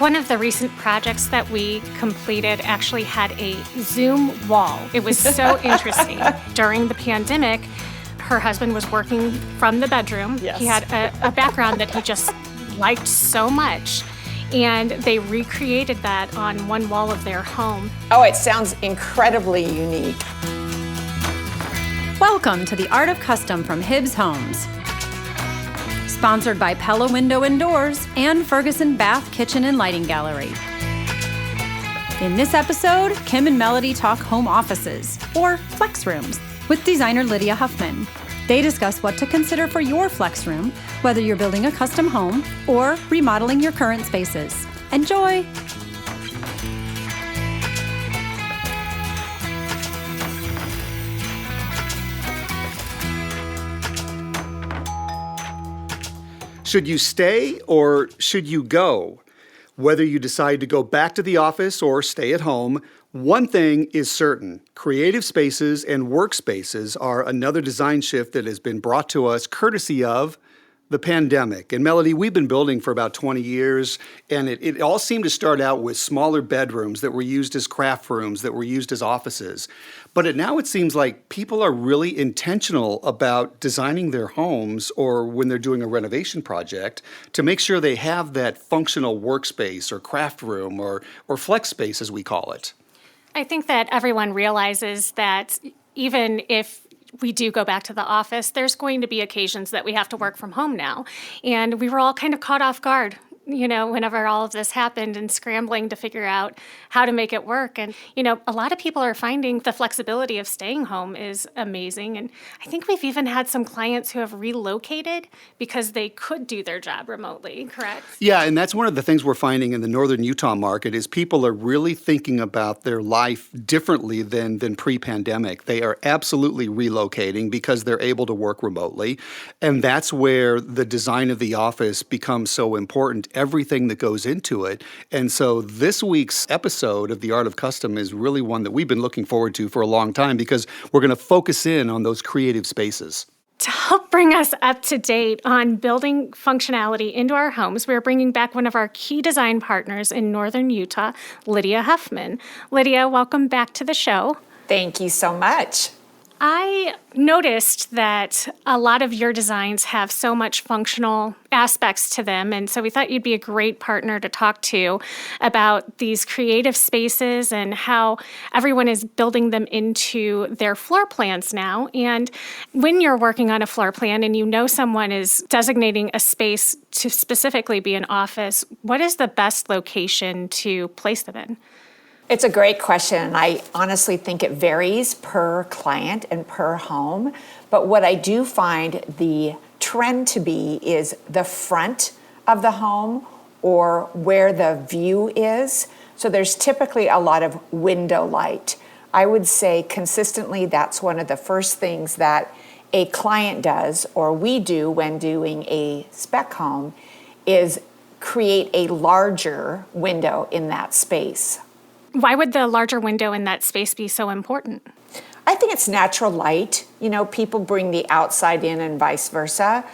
One of the recent projects that we completed actually had a Zoom wall. It was so interesting. During the pandemic, her husband was working from the bedroom. Yes. He had a background that he just liked so much. And they recreated that on one wall of their home. Oh, it sounds incredibly unique. Welcome to the Art of Custom from Hibbs Homes. Sponsored by Pella Window and Doors and Ferguson Bath, Kitchen, and Lighting Gallery. In this episode, Kim and Melody talk home offices, or flex rooms, with designer Lydia Huffman. They discuss what to consider for your flex room, whether you're building a custom home or remodeling your current spaces. Enjoy! Should you stay or should you go? Whether you decide to go back to the office or stay at home, one thing is certain. Creative spaces and workspaces are another design shift that has been brought to us courtesy of the pandemic. And Melody, we've been building for about 20 years, and it all seemed to start out with smaller bedrooms that were used as craft rooms, that were used as offices. But now it seems like people are really intentional about designing their homes, or when they're doing a renovation project, to make sure they have that functional workspace or craft room or flex space, as we call it. I think that everyone realizes that even if we do go back to the office, there's going to be occasions that we have to work from home now. And we were all kind of caught off guard, whenever all of this happened and scrambling to figure out how to make it work. And, a lot of people are finding the flexibility of staying home is amazing. And I think we've even had some clients who have relocated because they could do their job remotely, correct? Yeah, and that's one of the things we're finding in the northern Utah market is people are really thinking about their life differently than pre-pandemic. They are absolutely relocating because they're able to work remotely. And that's where the design of the office becomes so important. Everything that goes into it. And so this week's episode of The Art of Custom is really one that we've been looking forward to for a long time because we're going to focus in on those creative spaces. To help bring us up to date on building functionality into our homes, we're bringing back one of our key design partners in northern Utah, Lydia Huffman. Lydia, welcome back to the show. Thank you so much. I noticed that a lot of your designs have so much functional aspects to them, and so we thought you'd be a great partner to talk to about these creative spaces and how everyone is building them into their floor plans now. And when you're working on a floor plan and someone is designating a space to specifically be an office, what is the best location to place them in? It's a great question, and I honestly think it varies per client and per home. But what I do find the trend to be is the front of the home or where the view is. So there's typically a lot of window light. I would say consistently that's one of the first things that a client does or we do when doing a spec home is create a larger window in that space. Why would the larger window in that space be so important? I think it's natural light. People bring the outside in and vice versa.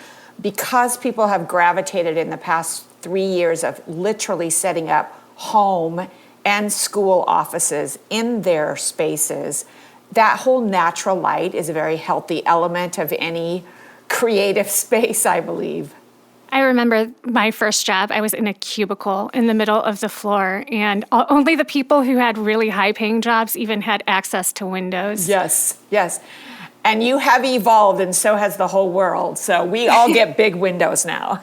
Because people have gravitated in the past 3 years of literally setting up home and school offices in their spaces, that whole natural light is a very healthy element of any creative space, I believe. I remember my first job, I was in a cubicle in the middle of the floor, and only the people who had really high-paying jobs even had access to windows. Yes. And you have evolved, and so has the whole world. So we all get big windows now.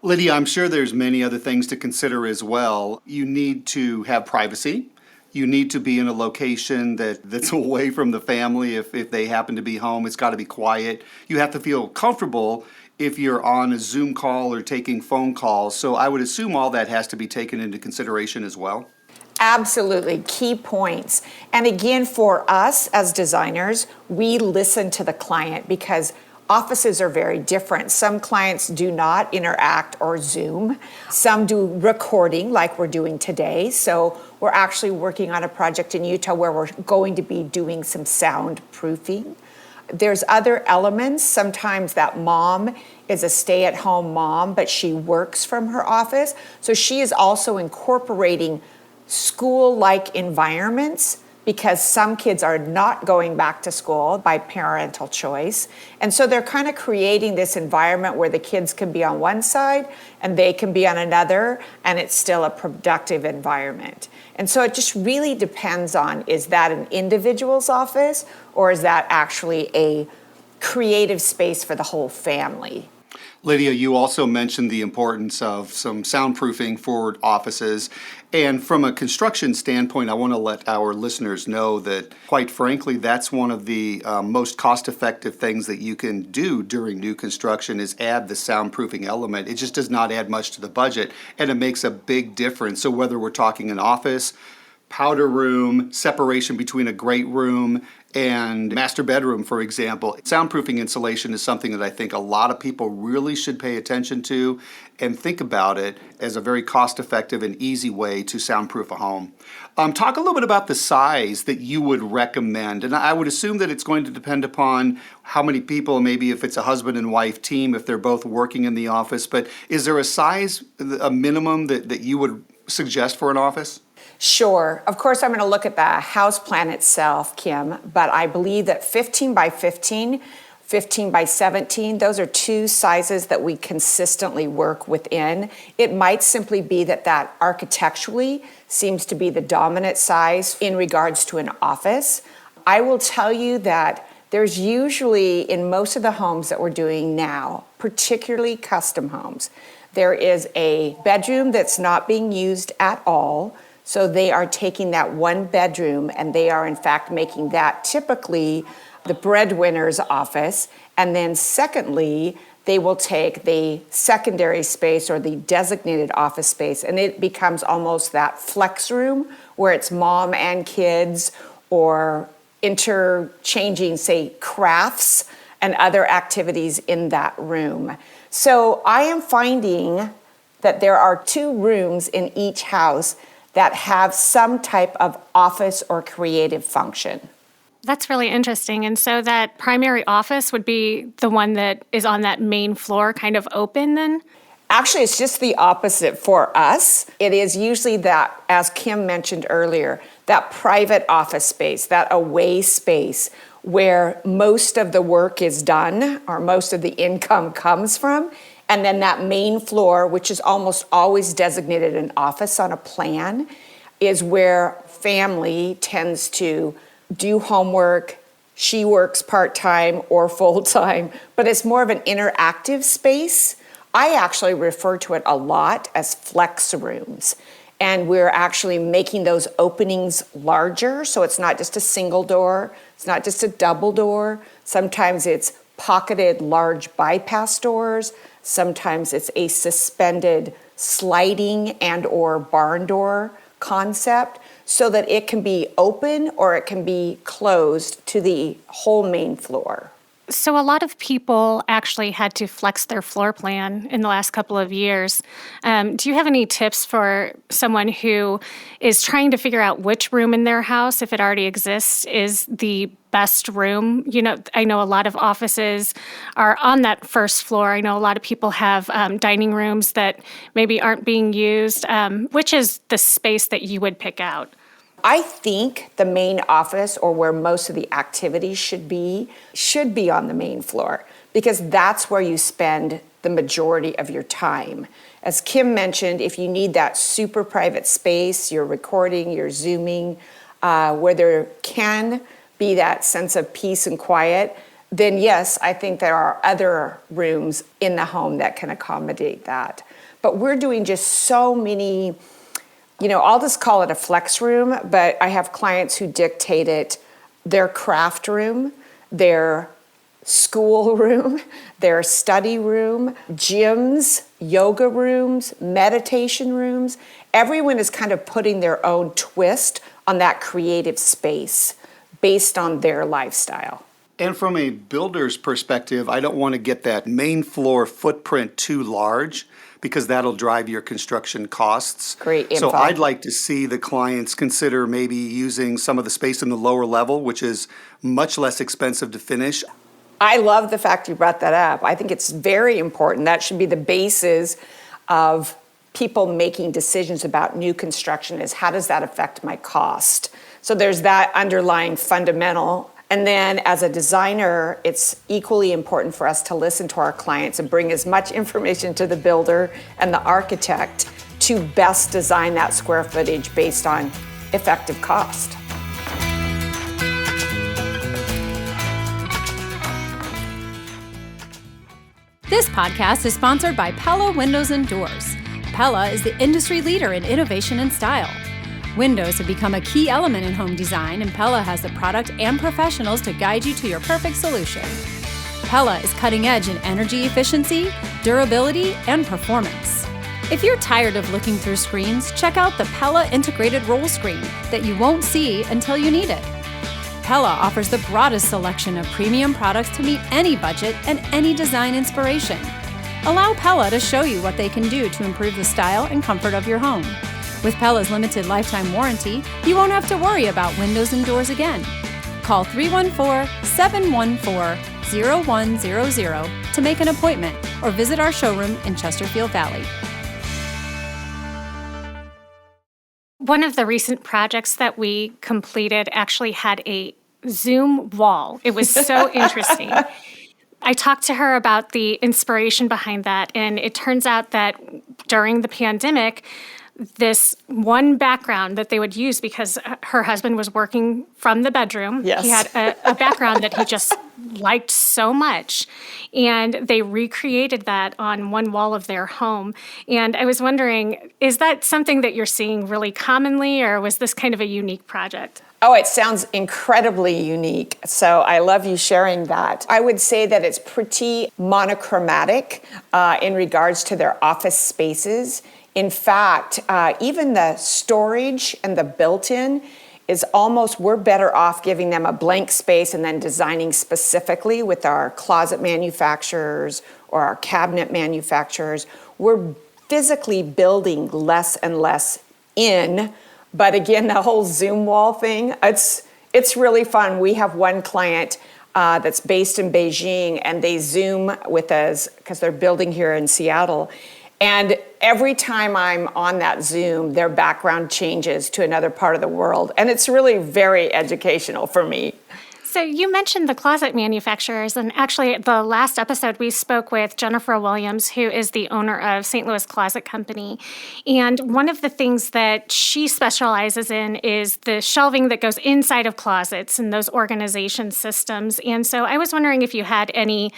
Lydia, I'm sure there's many other things to consider as well. You need to have privacy. You need to be in a location that's away from the family. If they happen to be home, it's got to be quiet. You have to feel comfortable if you're on a Zoom call or taking phone calls. So I would assume all that has to be taken into consideration as well. Absolutely, key points. And again, for us as designers, we listen to the client because offices are very different. Some clients do not interact or Zoom. Some do recording like we're doing today. So we're actually working on a project in Utah where we're going to be doing some soundproofing. There's other elements. Sometimes that mom is a stay-at-home mom, but she works from her office. So she is also incorporating school-like environments because some kids are not going back to school by parental choice. And so they're kind of creating this environment where the kids can be on one side and they can be on another, and it's still a productive environment. And so it just really depends on, is that an individual's office or is that actually a creative space for the whole family? Lydia, you also mentioned the importance of some soundproofing for offices. And from a construction standpoint, I want to let our listeners know that, quite frankly, that's one of the most cost-effective things that you can do during new construction is add the soundproofing element. It just does not add much to the budget, and it makes a big difference. So whether we're talking an office, powder room, separation between a great room, and master bedroom, for example. Soundproofing insulation is something that I think a lot of people really should pay attention to and think about it as a very cost-effective and easy way to soundproof a home. Talk a little bit about the size that you would recommend. And I would assume that it's going to depend upon how many people, maybe if it's a husband and wife team, if they're both working in the office. But is there a size, a minimum that you would suggest for an office? Sure. Of course, I'm going to look at the house plan itself, Kim, but I believe that 15 by 15, 15 by 17, those are two sizes that we consistently work within. It might simply be that architecturally seems to be the dominant size in regards to an office. I will tell you that there's usually, in most of the homes that we're doing now, particularly custom homes, there is a bedroom that's not being used at all. So they are taking that one bedroom and they are in fact making that typically the breadwinner's office. And then secondly, they will take the secondary space or the designated office space and it becomes almost that flex room where it's mom and kids or interchanging, say, crafts and other activities in that room. So I am finding that there are two rooms in each house that have some type of office or creative function. That's really interesting. And so that primary office would be the one that is on that main floor, kind of open then? Actually, it's just the opposite for us. It is usually that, as Kim mentioned earlier, that private office space, that away space where most of the work is done or most of the income comes from. And then that main floor, which is almost always designated an office on a plan, is where family tends to do homework. She works part-time or full-time, but it's more of an interactive space. I actually refer to it a lot as flex rooms. And we're actually making those openings larger. So it's not just a single door. It's not just a double door. Sometimes it's pocketed large bypass doors. Sometimes it's a suspended sliding and or barn door concept so that it can be open or it can be closed to the whole main floor. So a lot of people actually had to flex their floor plan in the last couple of years. Do you have any tips for someone who is trying to figure out which room in their house, if it already exists, is the best room? You know, I know a lot of offices are on that first floor. I know a lot of people have dining rooms that maybe aren't being used. Which is the space that you would pick out? I think the main office, or where most of the activities should be on the main floor, because that's where you spend the majority of your time. As Kim mentioned, if you need that super private space, you're recording, you're Zooming, where there can be that sense of peace and quiet, then yes, I think there are other rooms in the home that can accommodate that. But we're doing just so many. I'll just call it a flex room, but I have clients who dictate it their craft room, their school room, their study room, gyms, yoga rooms, meditation rooms. Everyone is kind of putting their own twist on that creative space based on their lifestyle. And from a builder's perspective, I don't want to get that main floor footprint too large because that'll drive your construction costs. Great info. So I'd like to see the clients consider maybe using some of the space in the lower level, which is much less expensive to finish. I love the fact you brought that up. I think it's very important. That should be the basis of people making decisions about new construction, is how does that affect my cost? So there's that underlying fundamental. And then as a designer, it's equally important for us to listen to our clients and bring as much information to the builder and the architect to best design that square footage based on effective cost. This podcast is sponsored by Pella Windows and Doors. Pella is the industry leader in innovation and style. Windows have become a key element in home design, and Pella has the product and professionals to guide you to your perfect solution. Pella is cutting edge in energy efficiency, durability, and performance. If you're tired of looking through screens, check out the Pella integrated roll screen that you won't see until you need it. Pella offers the broadest selection of premium products to meet any budget and any design inspiration. Allow Pella to show you what they can do to improve the style and comfort of your home. With Pella's limited lifetime warranty, you won't have to worry about windows and doors again. Call 314-714-0100 to make an appointment or visit our showroom in Chesterfield Valley. One of the recent projects that we completed actually had a Zoom wall. It was so interesting. I talked to her about the inspiration behind that, and it turns out that during the pandemic, this one background that they would use, because her husband was working from the bedroom. Yes. He had a background that he just liked so much. And they recreated that on one wall of their home. And I was wondering, is that something that you're seeing really commonly, or was this kind of a unique project? Oh, it sounds incredibly unique. So I love you sharing that. I would say that it's pretty monochromatic in regards to their office spaces. In fact, even the storage and the built-in is almost, we're better off giving them a blank space and then designing specifically with our closet manufacturers or our cabinet manufacturers. We're physically building less and less in. But again, the whole Zoom wall thing, it's really fun. We have one client that's based in Beijing, and they Zoom with us because they're building here in Seattle. And every time I'm on that Zoom, their background changes to another part of the world. And it's really very educational for me. So you mentioned the closet manufacturers, and actually the last episode we spoke with Jennifer Williams, who is the owner of St. Louis Closet Company. And one of the things that she specializes in is the shelving that goes inside of closets and those organization systems. And so I was wondering if you had any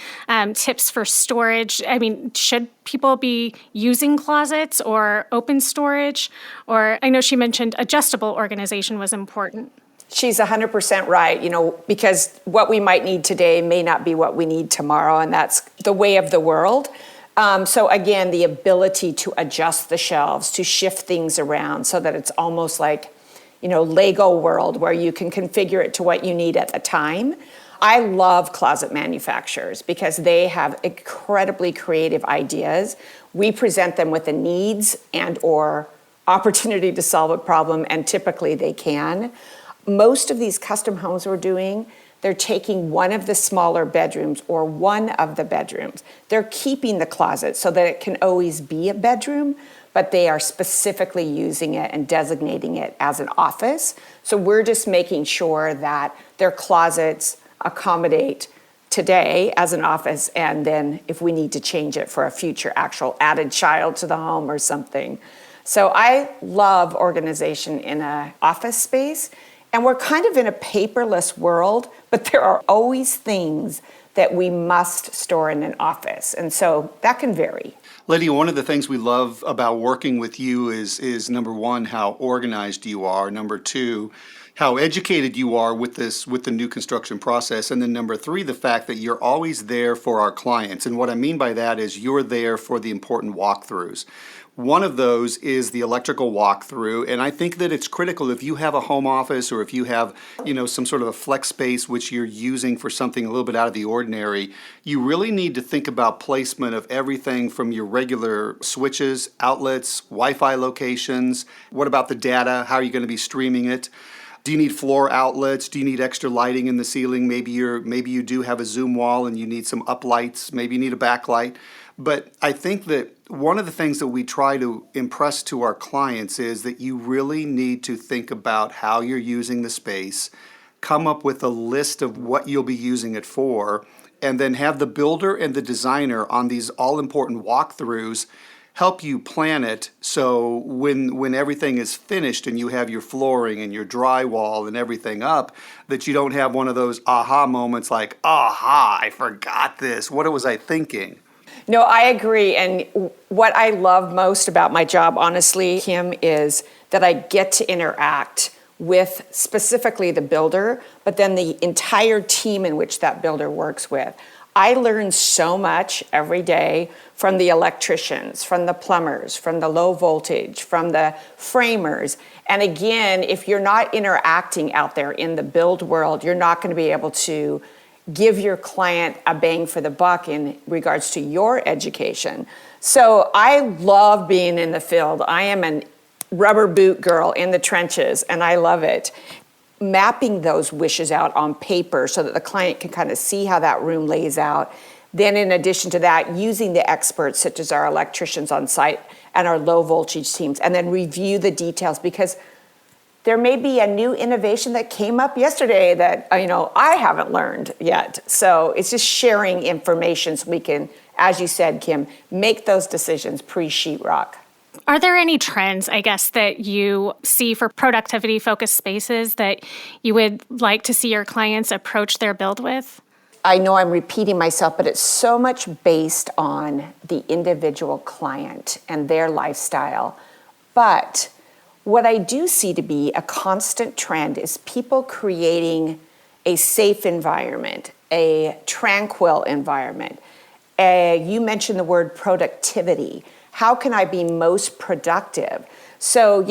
tips for storage. I mean, should people be using closets or open storage? Or I know she mentioned adjustable organization was important. She's 100% right, because what we might need today may not be what we need tomorrow, and that's the way of the world. So again, the ability to adjust the shelves, to shift things around so that it's almost like, Lego world where you can configure it to what you need at the time. I love closet manufacturers because they have incredibly creative ideas. We present them with the needs and or opportunity to solve a problem, and typically they can. Most of these custom homes we're doing, they're taking one of the smaller bedrooms or one of the bedrooms. They're keeping the closet so that it can always be a bedroom, but they are specifically using it and designating it as an office. So we're just making sure that their closets accommodate today as an office, and then if we need to change it for a future actual added child to the home or something. So I love organization in an office space. And we're kind of in a paperless world, but there are always things that we must store in an office. And so that can vary. Lydia, one of the things we love about working with you is number one, how organized you are. Number two, how educated you are with the new construction process. And then number three, the fact that you're always there for our clients. And what I mean by that is you're there for the important walkthroughs. One of those is the electrical walkthrough, and I think that it's critical if you have a home office or if you have, some sort of a flex space which you're using for something a little bit out of the ordinary, you really need to think about placement of everything from your regular switches, outlets, Wi-Fi locations. What about the data? How are you going to be streaming it? Do you need floor outlets? Do you need extra lighting in the ceiling? Maybe you do have a zoom wall and you need some uplights. Maybe you need a backlight. But I think that one of the things that we try to impress to our clients is that you really need to think about how you're using the space, come up with a list of what you'll be using it for, and then have the builder and the designer on these all-important walkthroughs help you plan it, so when everything is finished and you have your flooring and your drywall and everything up, that you don't have one of those aha moments like, aha, I forgot this. What was I thinking? No, I agree. And what I love most about my job, honestly, Kim, is that I get to interact with specifically the builder, but then the entire team in which that builder works with. I learn so much every day from the electricians, from the plumbers, from the low voltage, from the framers. And again, if you're not interacting out there in the build world, you're not going to be able to give your client a bang for the buck in regards to your education. So I love being in the field. I am a rubber boot girl in the trenches, and I love it. Mapping those wishes out on paper so that the client can kind of see how that room lays out. Then in addition to that, using the experts such as our electricians on site and our low voltage teams, and then review the details, because there may be a new innovation that came up yesterday that I haven't learned yet. So it's just sharing information so we can, as you said, Kim, make those decisions pre-sheetrock. Are there any trends, I guess, that you see for productivity-focused spaces that you would like to see your clients approach their build with? I know I'm repeating myself, but it's so much based on the individual client and their lifestyle. But what I do see to be a constant trend is people creating a safe environment, a tranquil environment. You mentioned the word productivity. How can I be most productive? So,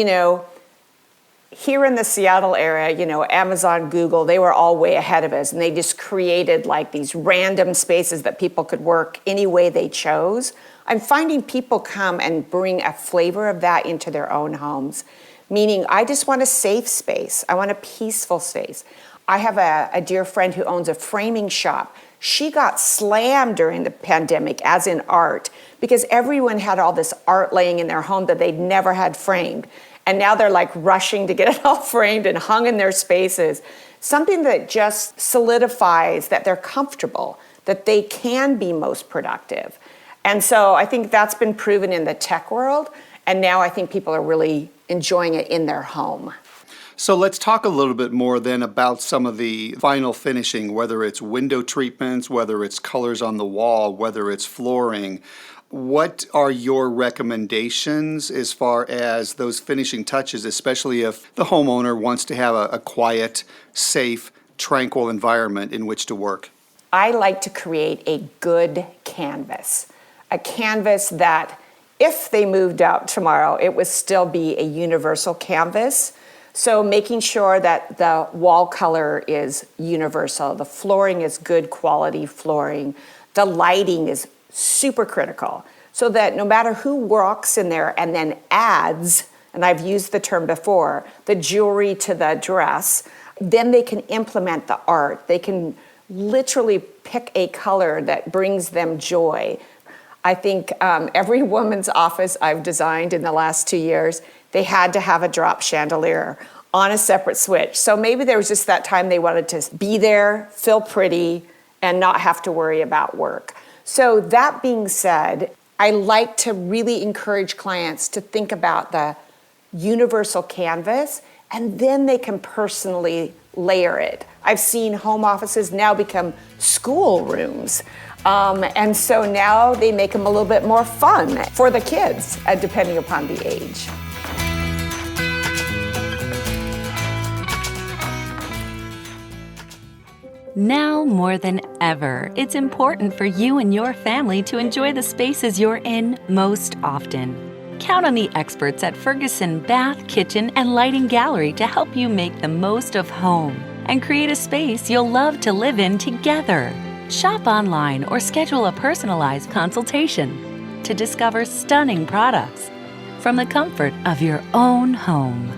here in the Seattle area, Amazon, Google, they were all way ahead of us, and they just created like these random spaces that people could work any way they chose. I'm finding people come and bring a flavor of that into their own homes, meaning I just want a safe space. I want a peaceful space. I have a dear friend who owns a framing shop. She got slammed during the pandemic, as in art, because everyone had all this art laying in their home that they'd never had framed. And now they're like rushing to get it all framed and hung in their spaces. Something that just solidifies that they're comfortable, that they can be most productive. And so I think that's been proven in the tech world. And now I think people are really enjoying it in their home. So let's talk a little bit more then about some of the final finishing, whether it's window treatments, whether it's colors on the wall, whether it's flooring. What are your recommendations as far as those finishing touches, especially if the homeowner wants to have a quiet, safe, tranquil environment in which to work? I like to create a good canvas, a canvas that if they moved out tomorrow, it would still be a universal canvas. So making sure that the wall color is universal, the flooring is good quality flooring, the lighting is super critical, so that no matter who walks in there and then adds, and I've used the term before, the jewelry to the dress, then they can implement the art. They can literally pick a color that brings them joy. I think every woman's office I've designed in the last 2 years, they had to have a drop chandelier on a separate switch. So maybe there was just that time they wanted to be there, feel pretty, and not have to worry about work. So that being said, I like to really encourage clients to think about the universal canvas, and then they can personally layer it. I've seen home offices now become school rooms. And so now they make them a little bit more fun for the kids, depending upon the age. Now more than ever, it's important for you and your family to enjoy the spaces you're in most often. Count on the experts at Ferguson Bath, Kitchen, and Lighting Gallery to help you make the most of home and create a space you'll love to live in together. Shop online or schedule a personalized consultation to discover stunning products. from the comfort of your own home.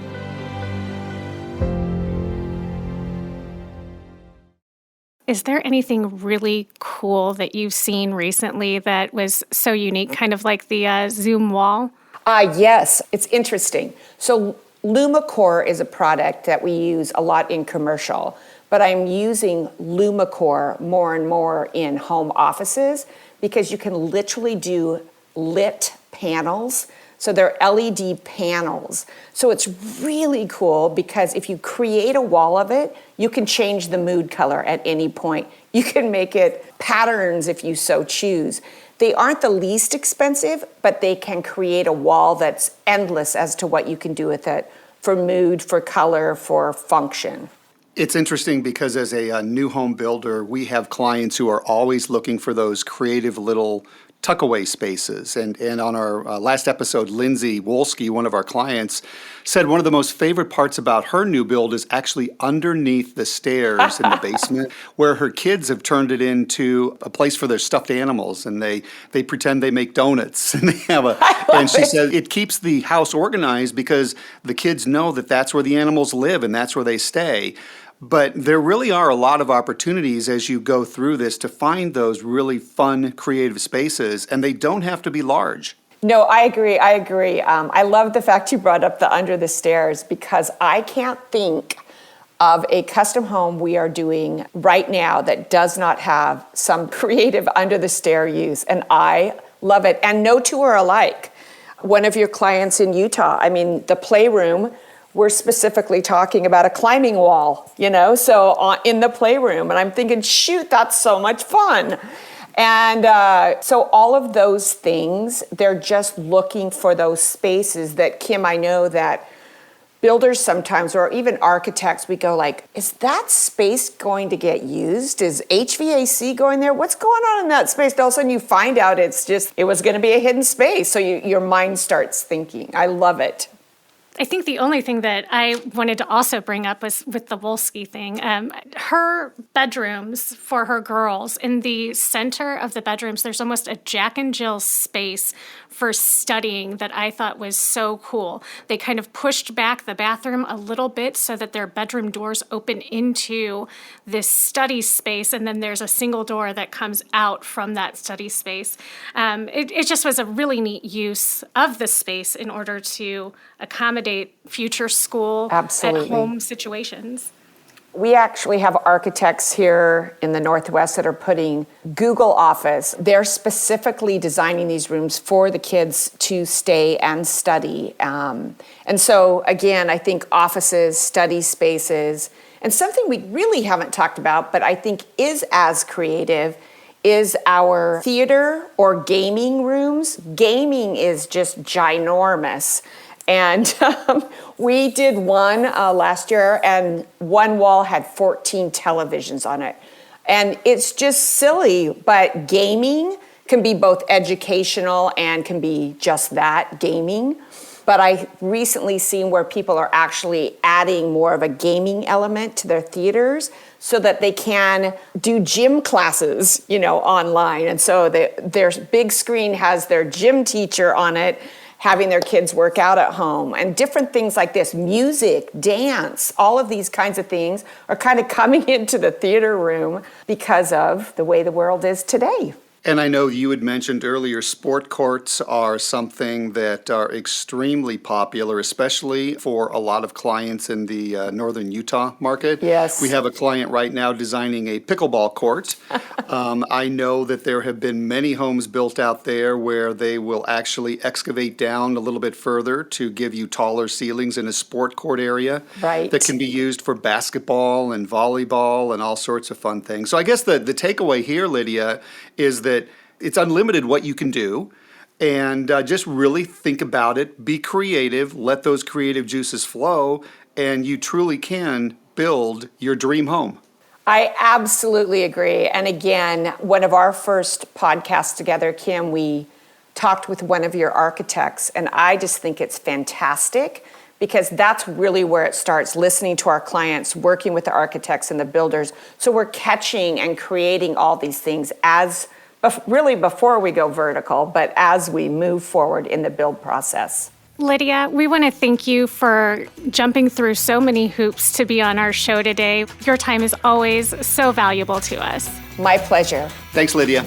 is there anything really cool that you've seen recently that was so unique, kind of like the Zoom wall? Yes, it's interesting. So LumaCore is a product that we use a lot in commercial, but I'm using LumaCore more and more in home offices because you can literally do lit panels. So they're LED panels. So it's really cool because if you create a wall of it, you can change the mood color at any point. You can make it patterns if you so choose. They aren't the least expensive, but they can create a wall that's endless as to what you can do with it for mood, for color, for function. It's interesting because as a new home builder, we have clients who are always looking for those creative little tuckaway spaces. And on our last episode, Lindsay Wolski, one of our clients, said one of the most favorite parts about her new build is actually underneath the stairs in the basement, where her kids have turned it into a place for their stuffed animals, and they pretend they make donuts, and they have and she said it keeps the house organized because the kids know that that's where the animals live and that's where they stay. But there really are a lot of opportunities as you go through this to find those really fun, creative spaces, and they don't have to be large. No, I agree. I love the fact you brought up the under the stairs because I can't think of a custom home we are doing right now that does not have some creative under the stair use, and I love it. And no two are alike. One of your clients in Utah, the playroom, we're specifically talking about a climbing wall, so in the playroom. And I'm thinking, shoot, that's so much fun. And so all of those things, they're just looking for those spaces that, Kim, I know that builders sometimes, or even architects, we go like, is that space going to get used? Is HVAC going there? What's going on in that space? All of a sudden you find out it was going to be a hidden space. So your mind starts thinking. I love it. I think the only thing that I wanted to also bring up was with the Wolski thing. Her bedrooms for her girls, in the center of the bedrooms, there's almost a Jack and Jill space for studying that I thought was so cool. They kind of pushed back the bathroom a little bit so that their bedroom doors open into this study space, and then there's a single door that comes out from that study space. It just was a really neat use of the space in order to accommodate future school Absolutely. at home situations. We actually have architects here in the Northwest that are putting Google Office. They're specifically designing these rooms for the kids to stay and study. And so, again, I think offices, study spaces, and something we really haven't talked about, but I think is as creative, is our theater or gaming rooms. Gaming is just ginormous. And we did one last year, and one wall had 14 televisions on it. And it's just silly, but gaming can be both educational and can be just that, gaming. But I recently seen where people are actually adding more of a gaming element to their theaters so that they can do gym classes, online. And so their big screen has their gym teacher on it, having their kids work out at home, and different things like this, music, dance, all of these kinds of things are kind of coming into the theater room because of the way the world is today. And I know you had mentioned earlier, sport courts are something that are extremely popular, especially for a lot of clients in the northern Utah market. Yes. We have a client right now designing a pickleball court. I know that there have been many homes built out there where they will actually excavate down a little bit further to give you taller ceilings in a sport court area. Right. That can be used for basketball and volleyball and all sorts of fun things. So I guess the takeaway here, Lydia, is that it's unlimited what you can do, and just really think about it, be creative, let those creative juices flow, and you truly can build your dream home. I absolutely agree. And again, one of our first podcasts together, Kim, we talked with one of your architects, and I just think it's fantastic because that's really where it starts, listening to our clients, working with the architects and the builders. So we're catching and creating all these things really before we go vertical, but as we move forward in the build process. Lydia, we want to thank you for jumping through so many hoops to be on our show today. Your time is always so valuable to us. My pleasure. Thanks, Lydia.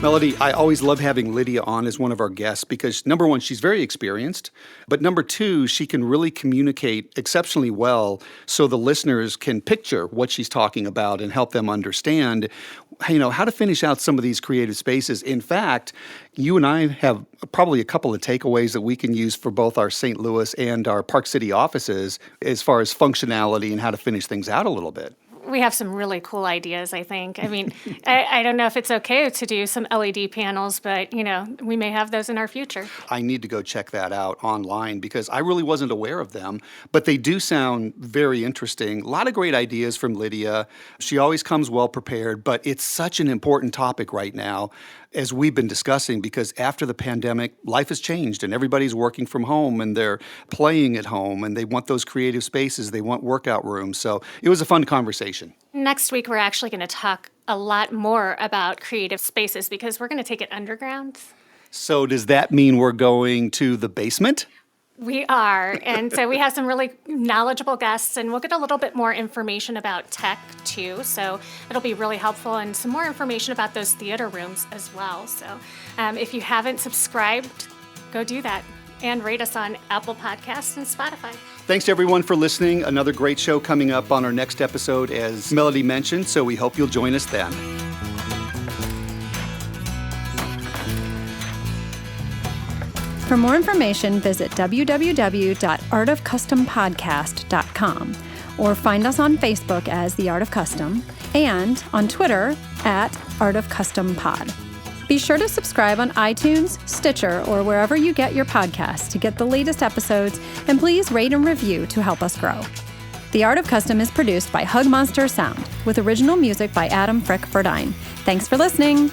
Melody, I always love having Lydia on as one of our guests because, number one, she's very experienced, but number two, she can really communicate exceptionally well so the listeners can picture what she's talking about and help them understand, how to finish out some of these creative spaces. In fact, you and I have probably a couple of takeaways that we can use for both our St. Louis and our Park City offices as far as functionality and how to finish things out a little bit. We have some really cool ideas, I think. I mean, I don't know if it's okay to do some LED panels, but, we may have those in our future. I need to go check that out online because I really wasn't aware of them, but they do sound very interesting. A lot of great ideas from Lydia. She always comes well prepared, but it's such an important topic right now, as we've been discussing, because after the pandemic, life has changed and everybody's working from home and they're playing at home and they want those creative spaces, they want workout rooms. So it was a fun conversation. Next week, we're actually going to talk a lot more about creative spaces because we're going to take it underground. So does that mean we're going to the basement? We are, and so we have some really knowledgeable guests, and we'll get a little bit more information about tech, too, so it'll be really helpful, and some more information about those theater rooms as well. So if you haven't subscribed, go do that, and rate us on Apple Podcasts and Spotify. Thanks, everyone, for listening. Another great show coming up on our next episode, as Melody mentioned, so we hope you'll join us then. For more information, visit www.artofcustompodcast.com or find us on Facebook as The Art of Custom and on Twitter at Art of Custom Pod. Be sure to subscribe on iTunes, Stitcher, or wherever you get your podcasts to get the latest episodes, and please rate and review to help us grow. The Art of Custom is produced by Hug Monster Sound with original music by Adam Frick Verdine. Thanks for listening.